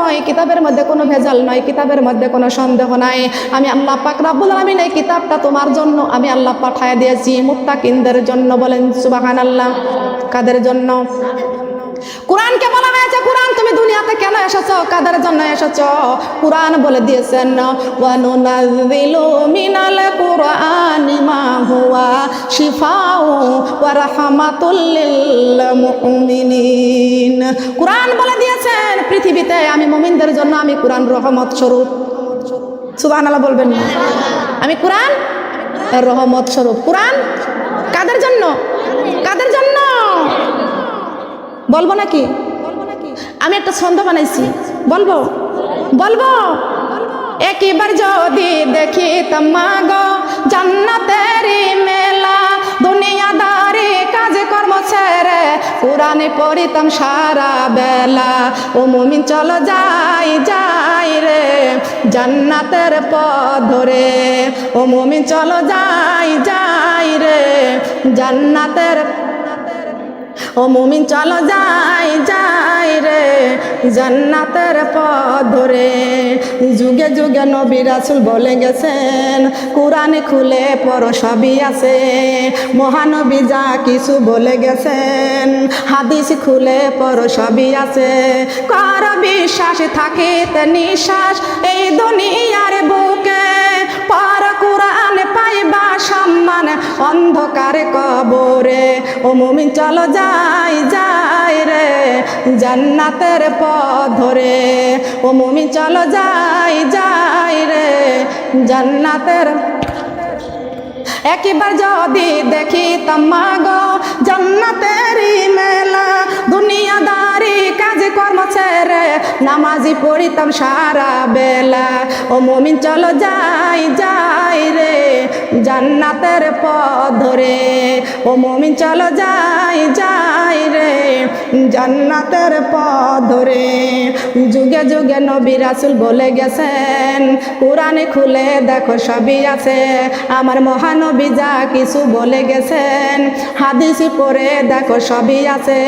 নয়, কিতাবের মধ্যে কোনো ভেজাল নয়, কিতাবের মধ্যে কোনো সন্দেহ নাই। আমি আল্লাহ পাক রব্বুল আলামিন এই কিতাবটা তোমার জন্য আমি আল্লাহ পাঠায় দিয়েছি মুত্তাকিনদের জন্য। বলেন সুবহানাল্লাহ। কাদের জন্য? কোরআনকে বলা হয়েছে কোরআন তুমি দুনিয়াতে কেন এসেছো, কাদের জন্য এসেছো? কোরআন বলে দিয়েছেন ওয়া নুনাজ্জিলু মিনাল কুরআনি মা হুয়া শিফাউ ওয়া রাহমাতুল লিল মুমিনিন। কোরআন বলে দিয়েছেন পৃথিবীতে আমি মুমিনদের জন্য আমি কোরআন রহমত স্বরূপ। সুবহানাল্লাহ বলবেন না? আমি কোরআন রহমত স্বরূপ। কোরআন কাদের জন্য? কাদের জন্য বলবো নাকি? আমি একটা ছন্দ বানাইছি, বলবো বলবো একবার যদি দেখি তমাগো জান্নাতেরি মেলা, দুনিয়াদারি কাজ কর্ম ছেড়ে কোরআনে পড়িতাম সারা বেলা। ও মুমিন চলো যাই যাই রে জান্নাতের পথ ধরে, ও মুমিন চলো যাই যাই রে জান্নাতের, ও মুমিন চলো যাই যাই রে জান্নাতের পথ ধরে। যুগে যুগে নবী রাসূল বলে গেছেন কোরআনে খুলে পড়ো সবই আছে, মহানবী যা কিছু বলে গেছেন হাদিস খুলে পড়ো সবই আছে। কর বিশ্বাস থাকিতে নিঃশ্বাস এই দুনিয়ার বুকে, পর কোরআন পাইবা সম্মান অন্ধকার কবরে। ও মুমিন চলো যাই যাই রে জান্নাতের পথ ধরে, ও মুমিন চলো যাই যাই রে জান্নাতের। একবার যদি দেখি তমাগো জান্নাতেরি মেলা, দুনিয়াদারি কাজ কর্ম ছেড়ে নামাজি পড়িতাম সারা বেলা। ও মুমিন চলো যাই যাই রে জান্নাতের পথ ধরে, ও মুমিন চলো যাই যাই রে জান্নাতের পথ ধরে। যুগে যুগে নবী রাসূল বলে গেছেন কোরআনে খুলে দেখো সবই আছে, আমার মহানবী যা কিছু বলে গেছেন হাদিস পড়ে দেখো সবই আছে।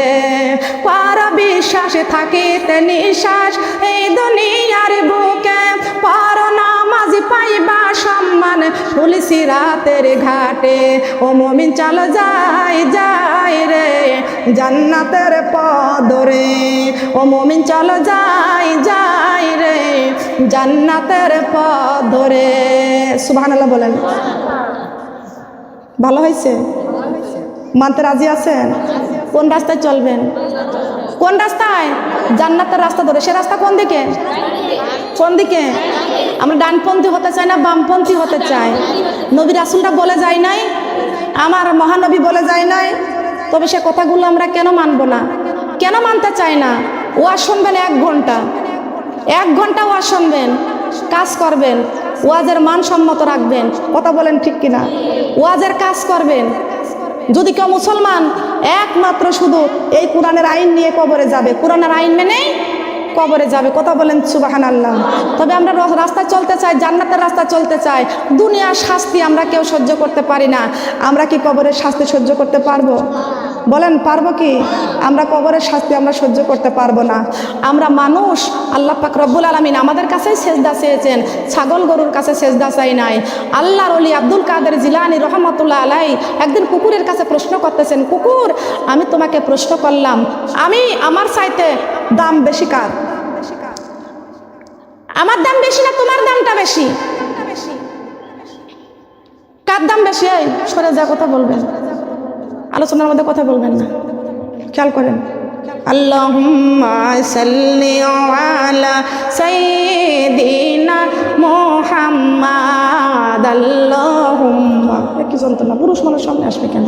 পর বিশ্বাসে থাকিতে নিঃশ্বাস এই দুনিয়ার বুকে, পর নামাজ পাইবা সম্মান পুলিশি রাতের ঘাটে। ও মুমিন চলো যাই যাই রে জান্নাতের পথ ধরে, ও মুমিন চলো যাই যাই রে জান্নাতের পথ ধরে। সুবহানাল্লাহ বলেন। ভালো হয়েছে? মানতে রাজি আছেন? কোন রাস্তায় চলবেন? কোন রাস্তায়? জান্নাতের রাস্তা ধরে। সে রাস্তা কোন দিকে? কোন দিকে? আমরা ডানপন্থী হতে চাই না বামপন্থী হতে চাই? নবী রাসূলটা বলে যায় নাই? আমার মহানবী বলে যায় নাই? তবে সে কথাগুলো আমরা কেন মানব না? কেন মানতে চাই না? ওয়াজ শুনবেন 1 ঘন্টা, 1 ঘন্টা ওয়াজ শুনবেন, কাজ করবেন, ওয়াজের মানসম্মত রাখবেন। কথা বলেন ঠিক কিনা? ওয়াজের কাজ করবেন। যদি কেউ মুসলমান একমাত্র শুধু এই কোরআনের আইন নিয়ে কবরে যাবে, কোরআনের আইন মেনেই কবরে যাবে। কথা বলেন সুবহানাল্লাহ। তবে আমরা রাস্তা চলতে চাই, জান্নাতের রাস্তা চলতে চাই। দুনিয়ার শাস্তি আমরা কেউ সহ্য করতে পারি না। আমরা কি কবরের শাস্তি সহ্য করতে পারবো? বলেন পারবো কি? আমরা কবরের শাস্তি আমরা সহ্য করতে পারবো না। আমরা মানুষ, আল্লাহ পাক রব্বুল আলামিন আমাদের কাছেই সেজদা চেয়েছেন, ছাগল গরুর কাছে সেজদা চাই নাই। আল্লাহর ওলি আব্দুল কাদের জিলানী রহমাতুল্লাহ আলাইহি একদিন কুকুরের কাছে প্রশ্ন করতেছেন, কুকুর আমি তোমাকে প্রশ্ন করলাম, আমি আমার চাইতে দাম বেশি কার? আমার দাম বেশি না তোমার দামটা বেশি? কার দাম বেশি? এই সরে যা, কথা বলবেন, আলোচনার মধ্যে কথা বলবেন না। খেয়াল করেন। আল্লাহুম্মা সাল্লি আলা সাইয়্যিদিনা মুহাম্মাদ। আল্লাহুম্মা, কি যন্ত্রণা, পুরুষ মানুষ সামনে আসবে কেন?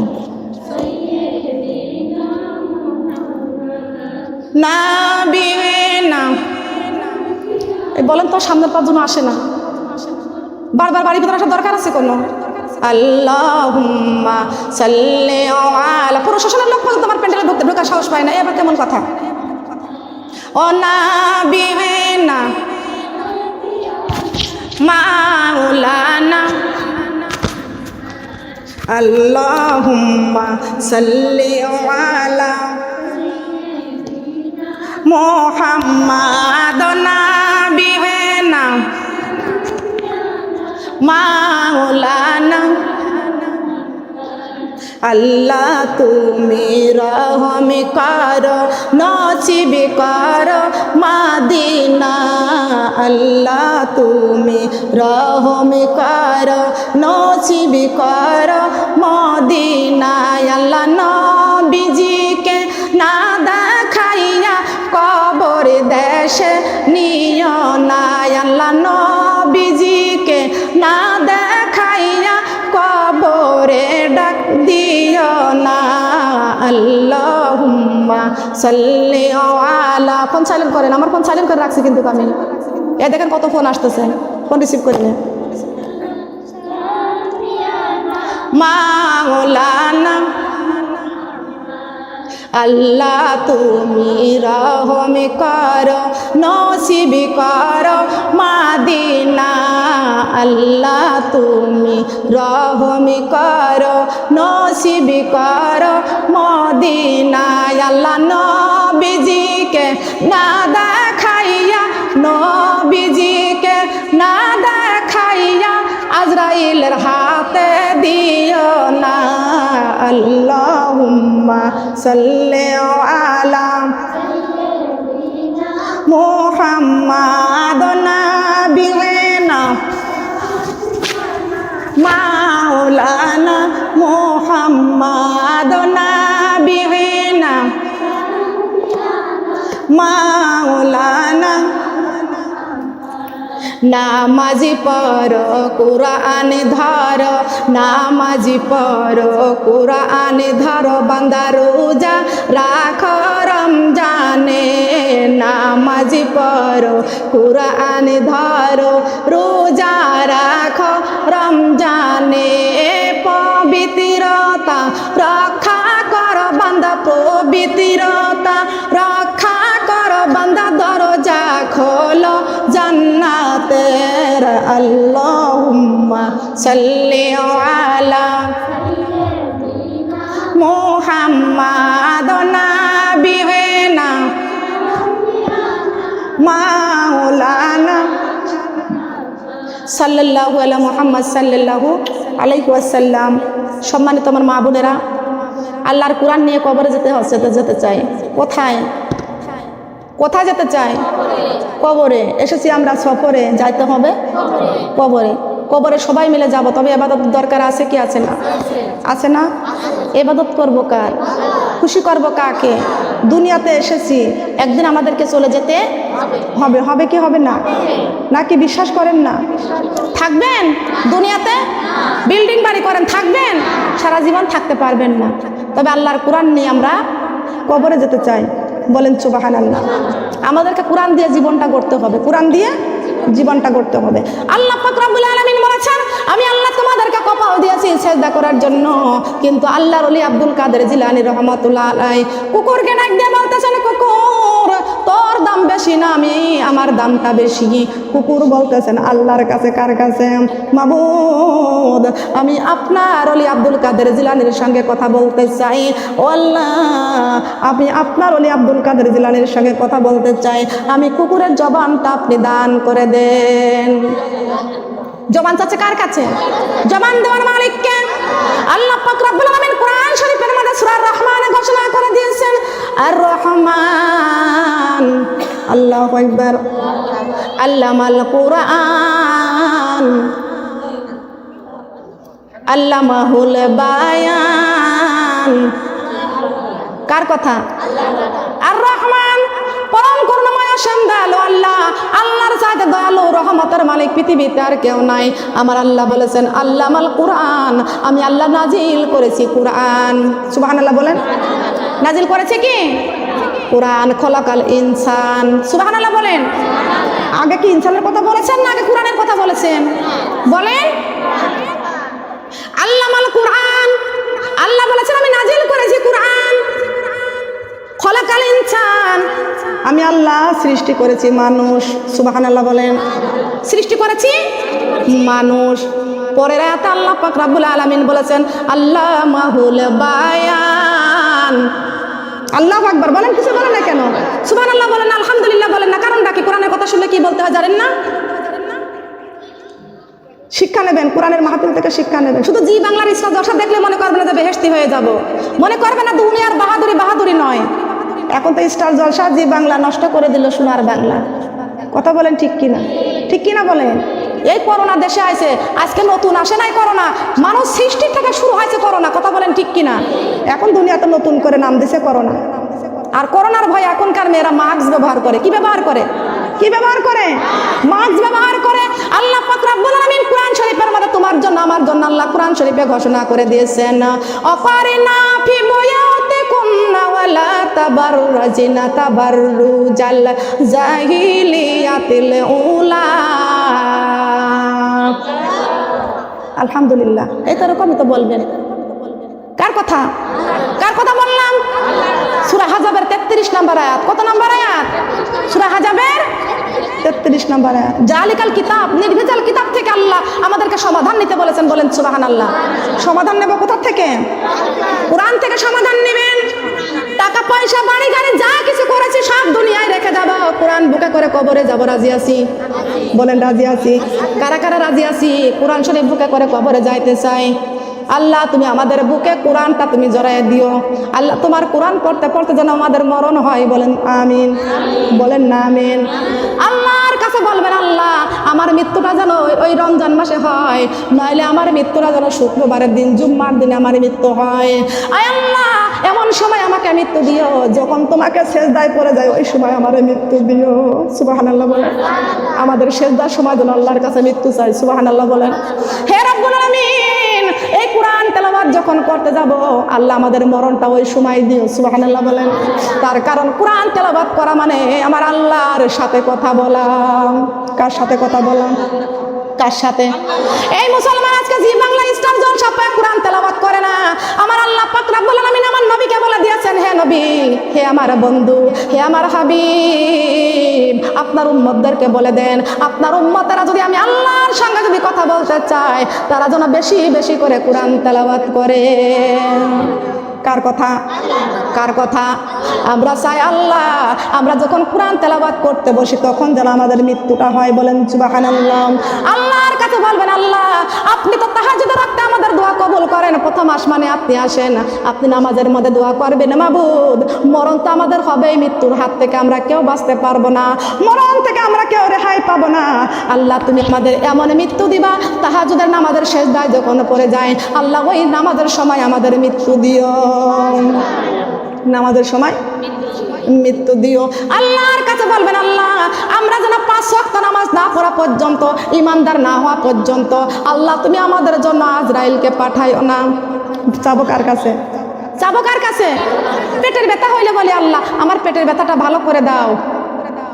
নাবিনা, এই বলেন তো সামনের 5 জন আসে না, বারবার বাড়ির ভিতরে আসার দরকার আছে কোনো? আল্লাহুম্মা সাল্লি আলা, প্রশাসনের লোক পর্যন্ত আমার প্যান্ডেলে ঢোকার সাহস পায় না। এবার কেমন কথা? ও নাবিনা মাওলানা আল্লাহুম্মা সাল্লি আলা মোহাম্মদ নবী হে না মাওলানা আল্লাহ তুমি রহম কর নসিব কর মদিনা আল্লাহ তুমি রহম কর নসিব কর মদিনা আল্লাহ নবীজিকে না দেখাইয়া কবর দেশে নিও না আল্লাহ নবীজিকে না দেখাইয়া কবরে ডাক দিও না আল্লাহুম্মা সাল্লি আলা ফোন সাইলেন্ট করেন আমার ফোন সাইলেন্ট করে রাখছি কিন্তু আমি এই দেখেন কত ফোন আসতেছে ফোন রিসিভ করে নিন মাওলানা আল্লাহ তুমি রহম কর নসিব কর মদিনা আল্লাহ তুমি রহম কর নসিব কর মদিনা আল্লাহ নবীজিকে না দেখাইয়া নবীজিকে না দেখাইয়া আজরাইলের হাতে দিও না আল্লাহুম্মা সাল্লি আলা মুহাম্মাদ নবিয়িনা মাওলানা মুহাম্মাদ নবিয়িনা মাওলানা নামাজি পড়ো কুরআন ধরো নামাজি পড়ো কুরআন ধরো বান্দা রোজা রাখো রমজানে নামাজি পড়ো কুরআন ধরো রোজা রাখো রমজানে পবিত্রতা রক্ষা করো বান্দা পবিত্রতা রক্ষা করো বান্দা দরজা খোলো জান্নাতের আল্লাহুম্মা সাল্লি আলা মুহাম্মাদ নবিয়িনা মাওলানা সাল্লাল্লাহু আলা মুহাম্মদ সাল্লাল্লাহু আলাইহি ওয়াসাল্লাম সম্মানিত আমার মা বোনেরা আল্লাহর কোরআন নিয়ে কবরে যেতে চাই কোথায় কোথায় যেতে চাই কবরে এসেছি আমরা সফরে যাইতে হবে কবরে কবরে সবাই মিলে যাব তবে ইবাদত দরকার আছে কি আছে না আছে না ইবাদত করব কার খুশি করব কাকে দুনিয়াতে এসেছি একদিন আমাদেরকে চলে যেতে হবে হবে কি হবে না নাকি বিশ্বাস করেন না থাকবেন দুনিয়াতে বিল্ডিং বাড়ি করেন থাকবেন সারা জীবন থাকতে পারবেন না তবে আল্লাহর কোরআন নিয়ে আমরা কবরে যেতে চাই বলেন সুবহানাল্লাহ আমাদেরকে কোরআন দিয়ে জীবনটা গড়তে হবে কোরআন দিয়ে জীবনটা গড়তে হবে আল্লাহ পাক রব্বুল আলামিন বলেছেন আমি আল্লাহ তোমাদেরকে কপাল দিয়েছি সিজদা করার জন্য কিন্তু আল্লাহর ওলি আব্দুল কাদের জিলানী রাহমাতুল্লাহ আলাইহি কুকুরকে ডাক দিয়ে বলতেছেন কুকুর তোর দাম বেশি না আমি আমার দামটা বেশি কুকুর বলতেছেন আল্লাহর কাছে কার কাছে মাবুদ আমি আপনার ওলি আব্দুল কাদের জিলানীর সঙ্গে কথা বলতে চাই ও আল্লাহ আমি আপনার ওলি আব্দুল কাদের জিলানীর সঙ্গে কথা বলতে চাই আমি কুকুরের জবানটা আপনি দান করে দেন জবান চাচ্ছে কার কাছে জবান দেওয়ার মালিককে আল্লাহ পাক রব্বুল আলামিন কোরআন শরীফের মধ্যে সূরা রহমানে ঘোষণা করে দিয়েছেন আর রহমান আল্লাহু আকবার আল্লামাল কোরআন আল্লামাহুল বায়ান কার কথা আর রহমান পরম করুণাময় অসীম দয়ালু আল্লাহ আল্লাহর চাইতে দয়ালু রহমতের মালিক পৃথিবীতে আর কেউ নাই আমার আল্লাহ বলেছেন আল্লামাল কোরআন আমি আল্লাহ নাজিল করেছি কোরআন সুবহানাল্লাহ বলেন নাজিল করেছে কি কোরআন খলাকাল ইনসান সুবহানাল্লাহ বলেন আগে কি ইনসানের কথা বলেছেন না আগে কোরআনের কথা বলেছেন বলেন আল্লামাল কোরআন আল্লাহ বলেছেন আমি নাজিল করেছি কোরআন খলাকাল ইনসান আমি আল্লাহ সৃষ্টি করেছি মানুষ সুবহানাল্লাহ বলেন সৃষ্টি করেছি মানুষ পরের আয়াতে আল্লাহ পাক রব্বুল আলামিন বলেছেন আল্লামাহুল বায়ান আল্লাহু আকবার বলেন, কিছু বলেন না কেন? সুবহানাল্লাহ বলেন না, আলহামদুলিল্লাহ বলেন না, কারণটা কি? কোরআনের কথা শুনলে কি বলতে হয় জানেন না? শিক্ষা নেবেন, কোরআনের মাহফিল থেকে শিক্ষা নেবেন। শুধু জি বাংলার স্টার জলসা দেখলে মনে করবে না যে বেহেশতি হয়ে যাব, মনে করবে না দুনিয়ার বাহাদুরি বাহাদুরি নয়। এখন তো স্টার জলসা জি বাংলা নষ্ট করে দিল সোনার বাংলা। কথা বলেন ঠিক কিনা? ঠিক কিনা বলেন? এই করোনা দেশে আইছে, আজকে নতুন আসে নাই করোনা, মানুষ সৃষ্টির থেকে শুরু হয়েছে করোনা। কথা বলেন ঠিক কিনা? এখন দুনিয়াতে নতুন করে নাম দিছে করোনা। আর করোনার ভয় এখনকার মেয়েরা মাস্ক ব্যবহার করে। কি ব্যবহার করে? কি ব্যবহার করে? মাস্ক ব্যবহার করে। আল্লাহ পাক রব্বুল আলামিন কোরআন শরীফের মধ্যে তোমার জন্য আমার জন্য আল্লাহ কোরআন শরীফে ঘোষণা করে দিয়েছেন, অকারিনা ফি বুয়াতিকুন্না ওয়ালা তাবাররাজিনা তাবাররুজাল জাহিলিয়াতিল উলা। আলহামদুলিল্লাহ। এই তো এরকমই তো বলবেন। কার কথা? কার কথা বললাম? সূরা হাজাবের 33 নম্বর আয়াত। কত নম্বর আয়াত? সূরা হাজাবের 33 নম্বর আয়াত। জালিকাল কিতাব, নির্ভেজাল কিতাব থেকে আল্লাহ আমাদেরকে সমাধান নিতে বলেছেন। বলেন সুবহানাল্লাহ। সমাধান নেব কোথা থেকে? কোরআন থেকে সমাধান নেবেন। টাকা পয়সা বাড়ি গাড়ি যা কিছু করেছি সব দুনিয়ায় রেখে যাব, কোরআন বুকে করে কবরে যাব। রাজি আছি? বলেন রাজি আছি। কারা কারা রাজি আছি? কোরআন শরীফ বুকে করে কবরে যাইতে চাই। আল্লাহ তুমি আমাদের বুকে কোরআনটা তুমি জড়াই দিও। আল্লাহ তোমার কোরআন পড়তে পড়তে যেন আমাদের মরণ হয়। বলেন আমিন। বলেন না আমিন। আল্লাহর কাছে বলবেন, আল্লাহ আমার মৃত্যুটা যেন ওই রমজান মাসে হয়, নইলে আমার মৃত্যুটা যেন শুক্রবারের দিন জুম্মার দিনে আমার মৃত্যু হয়। আয় আল্লাহ এমন সময় আমাকে মৃত্যু দিও যখন তোমাকে সেজদায় পড়ে যায়, ওই সময় আমার মৃত্যু দিও। সুবহানাল্লাহ বলেন। আমাদের সেজদার সময় যেন আল্লাহর কাছে মৃত্যু চাই। সুবহানাল্লাহ বলেন। হে রব্বুল আলামিন, এই কোরআন তেলাওয়াত যখন করতে যাব আল্লাহ আমাদের মরণটা ওই সময় দিও। সুবহানাল্লাহ বলেন। তার কারণ কোরআন তেলাওয়াত করা মানে আমার আল্লাহর সাথে কথা বলা। কার সাথে কথা বলা? কার সাথে? এই মুসলমান আজকে জি বাংলা স্টার জলসা কোরআন তেলাওয়াত করে না। আমার আল্লাহ পাক রব্বুল আলামিন আমার নবীকে বলে দিয়েছেন, হে নবী, হে আমার বন্ধু, হে আমার হাবিব, আপনার উম্মতদেরকে বলে দেন, আপনার উম্মতেরা যদি আমি আল্লাহর সঙ্গে যদি কথা বলতে চায় তারা যেন বেশি বেশি করে কোরআন তেলাওয়াত করে। কার কথা? কার কথা? আমরা চাই আল্লাহ আমরা যখন কোরআন তেলাওয়াত করতে বসি তখন যেন আমাদের মৃত্যুটা হয়। বলেন সুবহানাল্লাহ। আল্লাহর কাছে বলবেন, আল্লাহ আপনি তো তাহাজ্জুদের রাতে আমাদের দোয়া কবুল করেন, প্রথম আসমানে আপনি আসেন, আপনি নামাজের মধ্যে দোয়া করবেন, মাবুদ মরণ তো আমাদের হবেই, মৃত্যুর হাত থেকে আমরা কেউ বাঁচতে পারবো না, মরণ থেকে আমরা কেউ রেহাই পাবো না। আল্লাহ তুমি আমাদের এমন মৃত্যু দিবা তাহাজ্জুদের নামাজের সেজদায় যখন পড়ে যায়, আল্লাহ ওই নামাজের সময় আমাদের মৃত্যু দিও। নামাজের সময় মৃত্যু দিও। আল্লাহর কাছে বলবেন, আল্লাহ আমরা যেন 5 ওয়াক্ত নামাজ না পড়া পর্যন্ত, ইমানদার না হওয়া পর্যন্ত আল্লাহ তুমি আমাদের জন্য আজরাইলকে পাঠাইও না। চাবো কার কাছে? চাবো কার কাছে? পেটের ব্যথা হইলে বলি, আল্লাহ আমার পেটের ব্যথাটা ভালো করে দাও।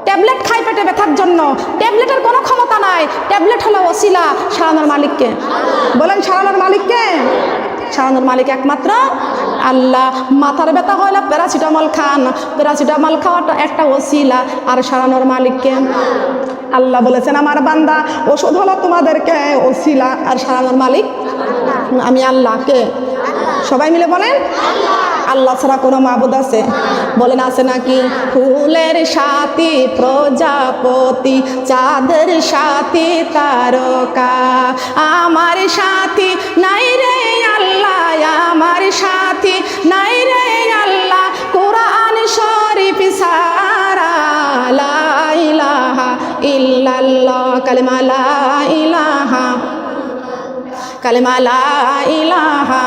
ট্যাবলেট খাই পেটে ব্যথার জন্য, ট্যাবলেটের কোনো ক্ষমতা নাই, ট্যাবলেট হলো ওসিলা। সারানোর মালিককে বলেন, সারানোর মালিককে? সারানোর মালিক একমাত্র আল্লাহ। মাথার ব্যথা হলে প্যারাসিটামল খান, প্যারাসিটামল খাওয়াটা একটা ওসিলা। আর সারানোর মালিককে আল্লাহ বলেছেন, আমার বান্দা ওষুধ হলো তোমাদেরকে ওসিলা, আর সারানোর মালিক আমি আল্লাহকে। সবাই মিলে বলেন, আল্লাহ ছাড়া কোনো মাবুদ আছে? বলেন আছে নাকি? ফুলের সাথী প্রজাপতি, চাঁদের সাথী তারকা, আমার সাথী নাই রে আল্লাহ, আমার সাথী নাই রে আল্লাহ, কোরআন শরীফ সারা, লা ইলাহা ইল্লাল্লাহ, কালিমা লা ইলাহা, কালিমা লা ইলাহা।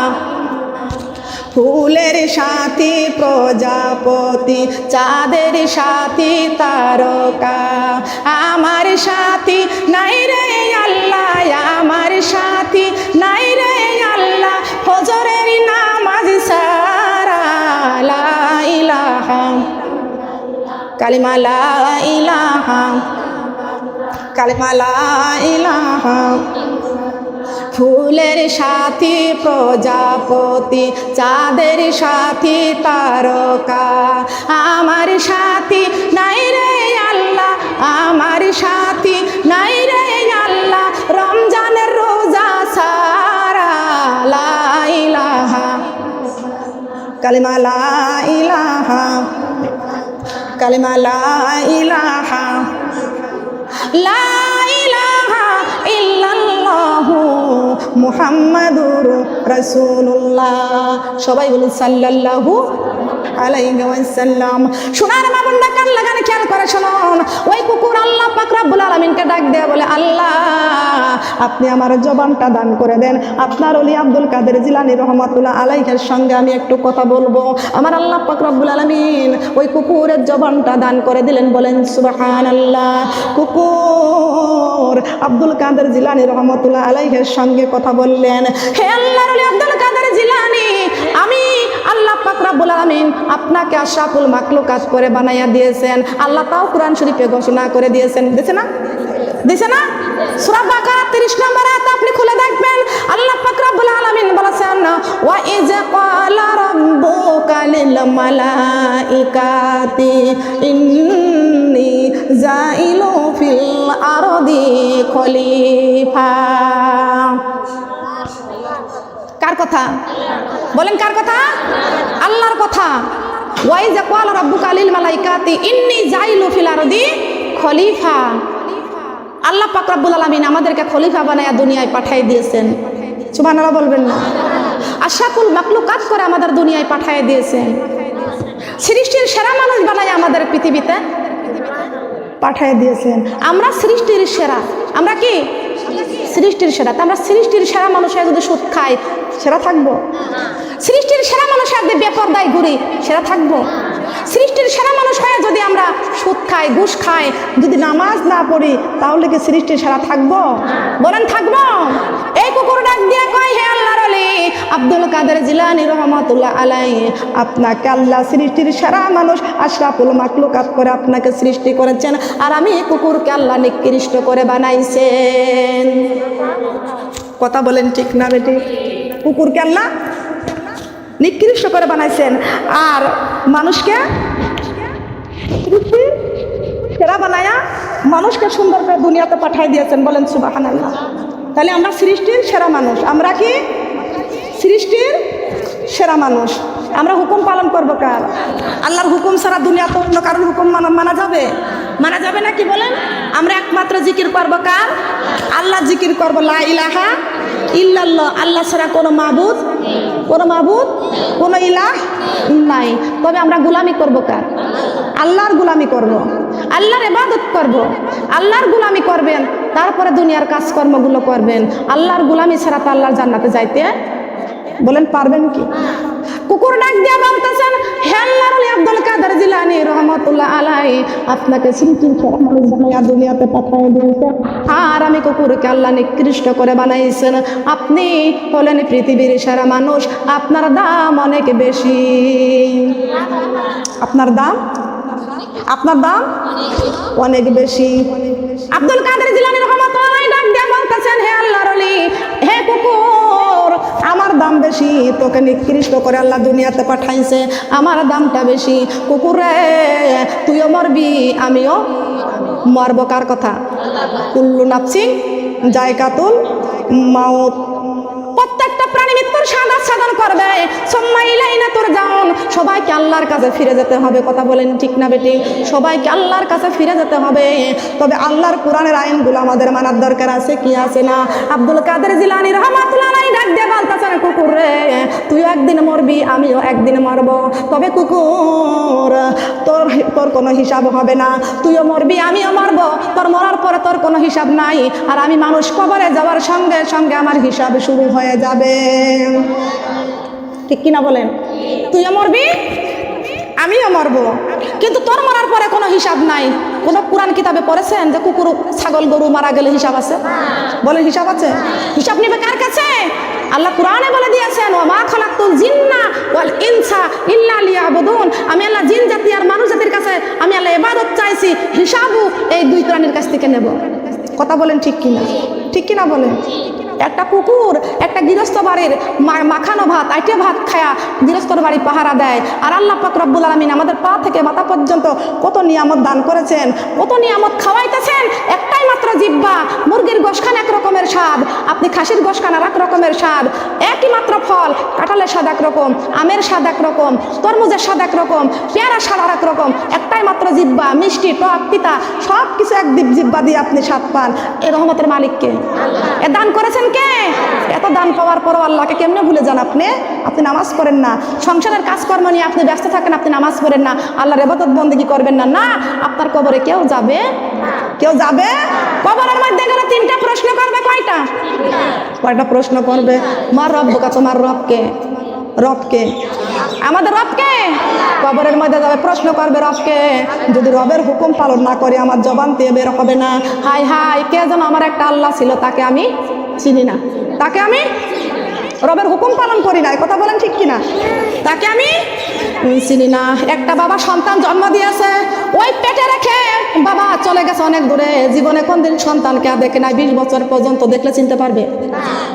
ফুলের সাথী প্রজাপতি, চাঁদের সাথী তারকা, আমার সাথী নাই রে আল্লাহ, আমার সাথী নাই রে আল্লাহ, ফজরের নামাজ সারা, লা ইলাহা, কালিমা লা ইলাহা, কালিমা লা ইলাহা। ফুলের সাথী প্রজাপতি, চাঁদের সাথী তারকা, আমার সাথী নাই রে আল্লাহ, আমার সাথী নাই রে আল্লাহ, রমজানের রোজা সারা, লা ইলাহা, কালিমা লা ইলাহা। কালিমা লা ইলাহা ইল্লাল্লাহু মুহাম্মাদুর রাসূলুল্লাহ। সবাই বলুন সাল্লাল্লাহু আলাইহি ওয়াসাল্লাম। সোনার মা বোনরা কান লাগানে খেয়াল করে শুনুন। ওই কুকুর আল্লাহ পাক রব্বুল আলামিনকে ডাক দিয়ে বলে, আল্লাহ আপনি আমার জবানটা দান করে দেন। আপনার ওলি আব্দুল কাদের জিলানী রহমাতুল্লাহ আলাইহির সঙ্গে আমি একটু কথা বলবো। আমার আল্লাহ পাক রব্বুল আলামিন ওই কুকুরের জবানটা দান করে দিলেন। বলেন সুবহানাল্লাহ। কুকুর আব্দুল কাদের জিলানী রহমাতুল্লাহ আলাইহির সঙ্গে কথা বললেন, হে আল্লাহর ওলি আব্দুল কাদের জিলানী, আমি আল্লাহ পাক রব্বুল আলামিন আপনাকে আশরাফুল মাখলুকাত করে বানাইয়া দিয়েছেন। আল্লাহ তাও কোরআন শরীফে ঘোষণা করে দিয়েছেন। দিয়েছে না? দিয়েছে না? সূরা বাকারা 30 নম্বর আয়াত আপনি খুলে দেখবেন। আল্লাহ পাক রব্বুল আলামিন বলেছেন, ওয়া ইজ ক্বালা রাব্বুকা লিল মালাইকাতি ইন্নী জাইলু ফিল আরদি খলিফা। কার কথা বলেন? কার কথা? আল্লাহর কথা। ওয়াই যা ক্বালা রাব্বুকা লিল মালাইকাতি ইন্নী জাইলু ফিল আরদি খলিফা। আল্লাহ পাক রব্বুল আলামিন আমাদেরকে খলিফা বানায়া দুনিয়ায় পাঠিয়ে দিয়েছেন। সুবহানাল্লাহ বলবেন না? আশরাফুল মাখলুকাত করে আমাদের দুনিয়ায় পাঠিয়ে দিয়েছেন। সৃষ্টির সেরা মানুষ বানায়া আমাদের পৃথিবীতে পাঠিয়ে দিয়েছেন। আমরা সৃষ্টির সেরা। আমরা কি সৃষ্টির সেরা? আমরা সৃষ্টির সেরা মানুষ হয়ে যদি সুদ খাই, সেরা থাকবো? সৃষ্টির সেরা মানুষ যদি বেপরদায় ঘুরি, সেরা থাকবো? সৃষ্টির সেরা মানুষ হয়ে যদি আমরা সুদ খাই, ঘুষ খাই, যদি নামাজ না পড়ি, তাহলে কি সৃষ্টির সেরা থাকবো? বলেন থাকবো? এই কুকুর ডাক দিয়ে কয়, হে আল্লাহর ওলি আব্দুল কাদের জিলানী রহমাতুল্লাহ আলাইহি, আপনাকে আল্লাহ সৃষ্টির সেরা মানুষ আশরাফুল মাখলুকাত করে আপনাকে সৃষ্টি করেছেন, আর আমি কুকুরকে আল্লাহ নিকৃষ্ট করে বানাইছেন। কথা বলেন ঠিক না বেটি? কুকুরকে আল্লাহ নিকৃষ্ট করে বানাইছেন, আর মানুষকে সৃষ্টির সেরা বানায়া মানুষকে সুন্দর করে দুনিয়াতে পাঠিয়ে দিয়েছেন। বলেন সুবহানাল্লাহ। তাহলে আমরা সৃষ্টির সেরা মানুষ। আমরা কি সৃষ্টির সেরা মানুষ? আমরা হুকুম পালন করবো কার? আল্লাহর হুকুম ছাড়া দুনিয়াতে অন্য কারোর হুকুম মানা যাবে? মানা যাবে না কি বলেন? আমরা একমাত্র জিকির করবো কার? আল্লাহ জিকির করবো, লা ইলাহা ইল্লাল্লাহ। আল্লাহ ছাড়া কোনো মাবুদ, কোনো ইলাহ নাই। তবে আমরা গোলামি করবো কার? আল্লাহর গোলামি করব, আল্লাহর ইবাদত করব। আল্লাহর গোলামি করবেন, তারপরে দুনিয়ার কাজকর্মগুলো করবেন। আল্লাহর গোলামি ছাড়া তো আল্লাহর জান্নাতে যাইতে বলেন পারবেন কি? কুকুর ডাক দিয়ে বলতেছেন, হে আল্লাহর ওলি আব্দুল কাদের জিলানী রহমাতুল্লাহ আলাইহি, আপনাকে সৃষ্টির সেরা মানুষ বানাইয়া দুনিয়াতে পাঠিয়ে দিয়েছেন, আর আমি কুকুরকে আল্লাহ নিকৃষ্ট করে বানাইছেন। আপনি হলেন পৃথিবীর সেরা মানুষ, আপনার দাম অনেক বেশি। আপনার দাম অনেক বেশি। আব্দুল কাদের জিলানী রহমাতুল্লাহ আলাইহি ডাক দিয়ে বলতেছেন, হে আল্লাহর ওলি, হে কুকুর, আমার দাম বেশি, তোকে নিকৃষ্ট করে আল্লাহ দুনিয়াতে পাঠাইছে, আমার দামটা বেশি। কুকুর রে, তুইও মরবি, আমিও মরব। কার কথা? কুল্লু নাফসিন যায়কাতুল মাউত। প্রত্যেকটা প্রাণী মৃত্যুর সাধন করবে। সুম্মা ইলাইনা তুরজাউন। সবাইকে আল্লাহর কাছে ফিরে যেতে হবে। কথা বলেন ঠিক না বেটি? সবাইকে আল্লাহর কাছে ফিরে যেতে হবে। তবে আল্লাহর কোরআনের আইনগুলো আমাদের মানার দরকার আছে কি আছে না? আব্দুল কাদের জিলানী রাহমাতুল্লাহ আলাইহি ডাক দিয়ে বলতেছেন, কুকুর রে, তুইও একদিন মরবি, আমিও একদিন মরব। তবে কুকুর, তোর কোনো হিসাব হবে না। তুইও মরবি, আমিও মরব। তোর মরার পরে তোর কোনো হিসাব নাই, আর আমি মানুষ কবরে যাওয়ার সঙ্গে সঙ্গে আমার হিসাব শুরু হয়ে যাবে। ঠিক কিনা বলেন? তুইও মরবি, আমিও মরব, কিন্তু তোর মরার পরে কোনো হিসাব নাই। কোন কোরআন কিতাবে পড়েছেন যে কুকুর, ছাগল, গরু মারা গেলে হিসাব আছে? বলেন হিসাব আছে? হিসাব নিবে কার কাছে? আল্লাহ কোরআনে বলে দিয়েছেন, ওয়া মা খালাকতুল জিন্না ওয়াল ইনসা ইল্লা লিয়াবুদুন। আমি আল্লাহ জিন জাতি আর মানুষ জাতির কাছে আমি আল্লাহ ইবাদত চাইছি, হিসাবও এই দুই প্রাণীর কাছ থেকে নেব। কথা বলেন ঠিক কিনা? ঠিক কিনা বলেন? একটা কুকুর একটা গৃহস্থ বাড়ির মাখানো ভাত আইটে ভাত খায়া গৃহস্থর বাড়ি পাহারা দেয়। আর আল্লাহ পাক রব্বুল আলামিন আমাদের পা থেকে মাথা পর্যন্ত কত নিয়ামত দান করেছেন, কত নিয়ামত খাওয়াইতেছেন। একটাই মাত্র জিহ্বা, মুরগির গোশ খান এক রকমের স্বাদ, আপনি খাসির গোশ খান আর এক রকমের স্বাদ। একই মাত্র ফল, কাঁঠালের স্বাদ এক রকম, আমের স্বাদ এক রকম, তরমুজের স্বাদ এক রকম, পেয়ারার স্বাদ আর এক রকম। একটাই মাত্র জিহ্বা, মিষ্টি টক পিতা সব কিছু এক জিহ্বা দিয়ে আপনি স্বাদ পান। এ রহমতের মালিককে, এ দান করেছেন কে? এত দান পাওয়ার পরও আল্লাহকে কেমনে ভুলে যান আপনি? আপনি নামাজ পড়েন না, সংসারের কাজকর্ম নিয়ে আপনি ব্যস্ত থাকেন, আপনি নামাজ পড়েন না, আল্লাহর ইবাদত বন্দেগী করবেন না। না, আপনার কবরে কেউ যাবে? কেউ যাবে? কবরের মধ্যে গেলে তিনটা প্রশ্ন করবে। কয়টা? কয়টা প্রশ্ন করবে? মার রব্বুকা, তোমার রবকে? রবকে? আমাদের রবকে? কবরের মধ্যে যাবে, প্রশ্ন করবে রবকে। যদি রবের হুকুম পালন না করে আমার জবান দিয়ে বের হবে না, হাই হাই কে যেন আমার একটা আল্লাহ ছিল, তাকে আমি চিনি না, তাকে আমি রবের হুকুম পালন করি না। কথা বলেন ঠিক কিনা? তাকে আমি চিনি না। একটা বাবা সন্তান জন্ম দিয়েছে, ওই পেটে রেখে বাবা চলে গেছে অনেক দূরে, জীবনে কোনদিন সন্তানকে আর দেখে নাই। 20 বছর পর্যন্ত দেখলে চিনতে পারবে?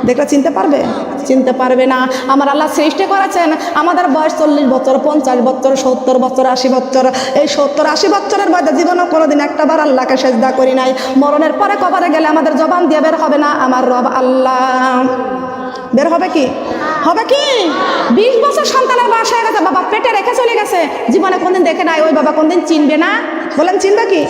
দেখলে চিনতে পারবে? চিনতে পারবে না। আমার আল্লাহ সৃষ্টি করেছেন, আমাদের বয়স 40 বছর, 50 বছর, 70 বছর, 80 বছর। এই 70-80 বছরের মধ্যে জীবনও কোনোদিন একটাবার আল্লাহকে সেজদা করি নাই। মরণের পরে কবরে গেলে আমাদের জবান দিয়ে বের হবে না আমার রব আল্লাহ। বের হবে কি? হবে কি? 20 বছর সন্তানের বয়স হয়ে গেছে, বাবা পেটে রেখে চলে গেছে, জীবনে কোনদিন দেখে নাই, ওই বাবা কোনদিন চিনবে না? বলেন চিনবে কি?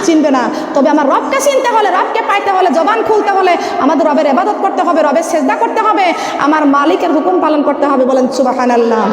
চিনবে না। তবে আমার রবকে চিনতে হলে, রবকে পাইতে হলে, জবান খুলতে হলে আমাদের রবের ইবাদত করতে হবে, রবের সেজদা করতে হবে, আমার মালিকের হুকুম পালন করতে হবে। বলেন সুবহানাল্লাহ।